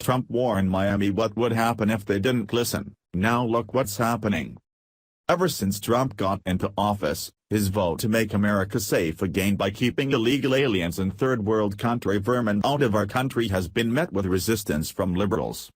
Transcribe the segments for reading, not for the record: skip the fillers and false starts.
Trump warned Miami what would happen if they didn't listen. Now look what's happening. Ever since Trump got into office, his vote to make America safe again by keeping illegal aliens and third-world country vermin out of our country has been met with resistance from liberals.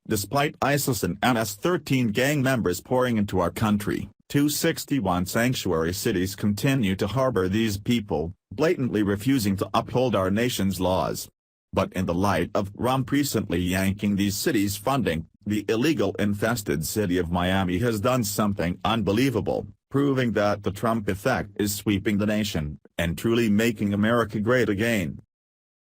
Despite ISIS and MS-13 gang members pouring into our country, 261 sanctuary cities continue to harbor these people, blatantly refusing to uphold our nation's laws. But in the light of Trump recently yanking these cities' funding, the illegal-infested city of Miami has done something unbelievable, proving that the Trump effect is sweeping the nation, and truly making America great again.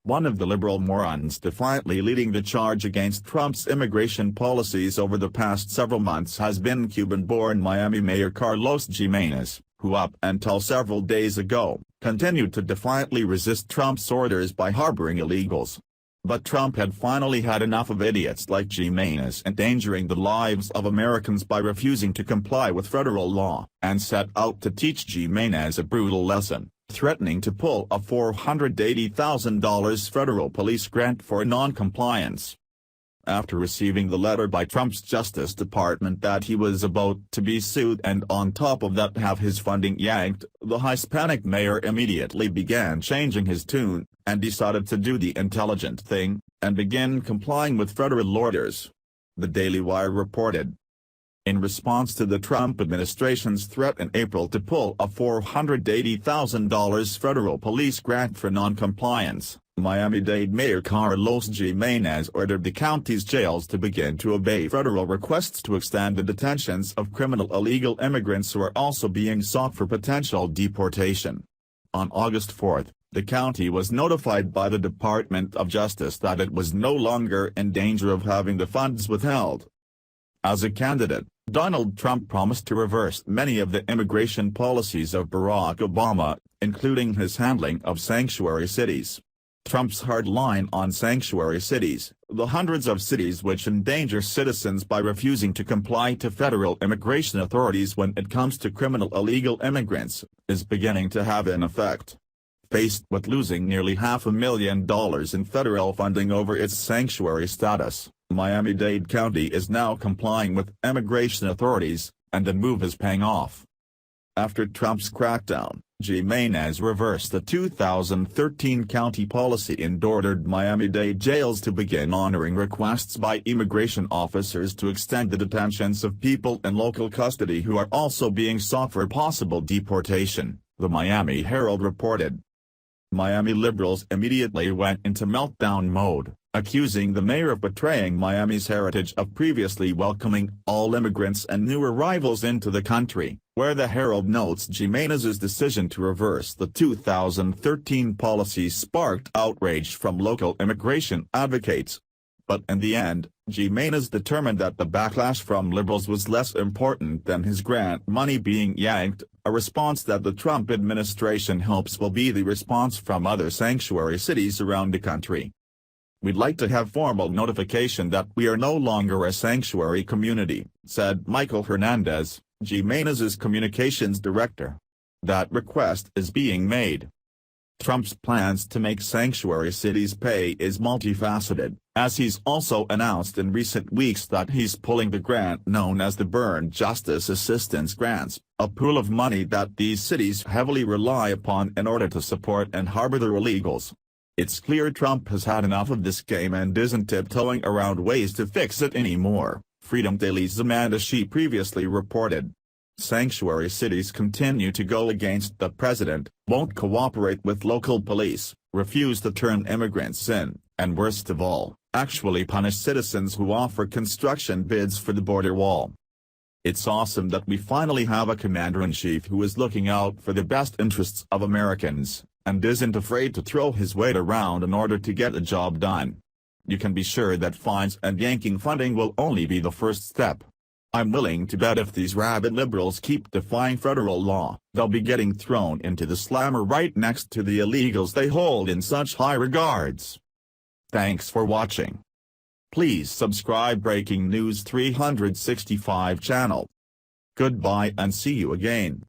One of the liberal morons defiantly leading the charge against Trump's immigration policies over the past several months has been Cuban-born Miami Mayor Carlos Gimenez, who up until several days ago, continued to defiantly resist Trump's orders by harboring illegals. But Trump had finally had enough of idiots like Gimenez endangering the lives of Americans by refusing to comply with federal law, and set out to teach Gimenez a brutal lesson, threatening to pull a $480,000 federal police grant for non-compliance. After receiving the letter by Trump's Justice Department that he was about to be sued and on top of that have his funding yanked, the Hispanic mayor immediately began changing his tune, and decided to do the intelligent thing, and begin complying with federal orders. The Daily Wire reported. In response to the Trump administration's threat in April to pull a $480,000 federal police grant for non-compliance, Miami-Dade Mayor Carlos Gimenez ordered the county's jails to begin to obey federal requests to extend the detentions of criminal illegal immigrants who are also being sought for potential deportation. On August 4, the county was notified by the Department of Justice that it was no longer in danger of having the funds withheld. As a candidate, Donald Trump promised to reverse many of the immigration policies of Barack Obama, including his handling of sanctuary cities. Trump's hard line on sanctuary cities, the hundreds of cities which endanger citizens by refusing to comply to federal immigration authorities when it comes to criminal illegal immigrants, is beginning to have an effect. Faced with losing nearly $500,000 in federal funding over its sanctuary status, Miami-Dade County is now complying with immigration authorities, and the move is paying off. After Trump's crackdown, Gimenez reversed the 2013 county policy and ordered Miami-Dade jails to begin honoring requests by immigration officers to extend the detentions of people in local custody who are also being sought for possible deportation, the Miami Herald reported. Miami liberals immediately went into meltdown mode, accusing the mayor of betraying Miami's heritage of previously welcoming all immigrants and new arrivals into the country, where the Herald notes Gimenez's decision to reverse the 2013 policy sparked outrage from local immigration advocates. But in the end, Gimenez determined that the backlash from liberals was less important than his grant money being yanked, a response that the Trump administration hopes will be the response from other sanctuary cities around the country. "We'd like to have formal notification that we are no longer a sanctuary community," said Michael Hernandez, Gimenez's communications director. "That request is being made." Trump's plans to make sanctuary cities pay is multifaceted, as he's also announced in recent weeks that he's pulling the grant known as the Burn Justice Assistance Grants, a pool of money that these cities heavily rely upon in order to support and harbor their illegals. It's clear Trump has had enough of this game and isn't tiptoeing around ways to fix it anymore, Freedom Daily's Amanda Shee previously reported. Sanctuary cities continue to go against the president, won't cooperate with local police, refuse to turn immigrants in, and worst of all, actually punish citizens who offer construction bids for the border wall. It's awesome that we finally have a commander-in-chief who is looking out for the best interests of Americans, and isn't afraid to throw his weight around in order to get the job done. You can be sure that fines and yanking funding will only be the first step. I'm willing to bet if these rabid liberals keep defying federal law, they'll be getting thrown into the slammer right next to the illegals they hold in such high regards. Thanks for watching. Please subscribe Breaking News 365 channel. Goodbye and see you again.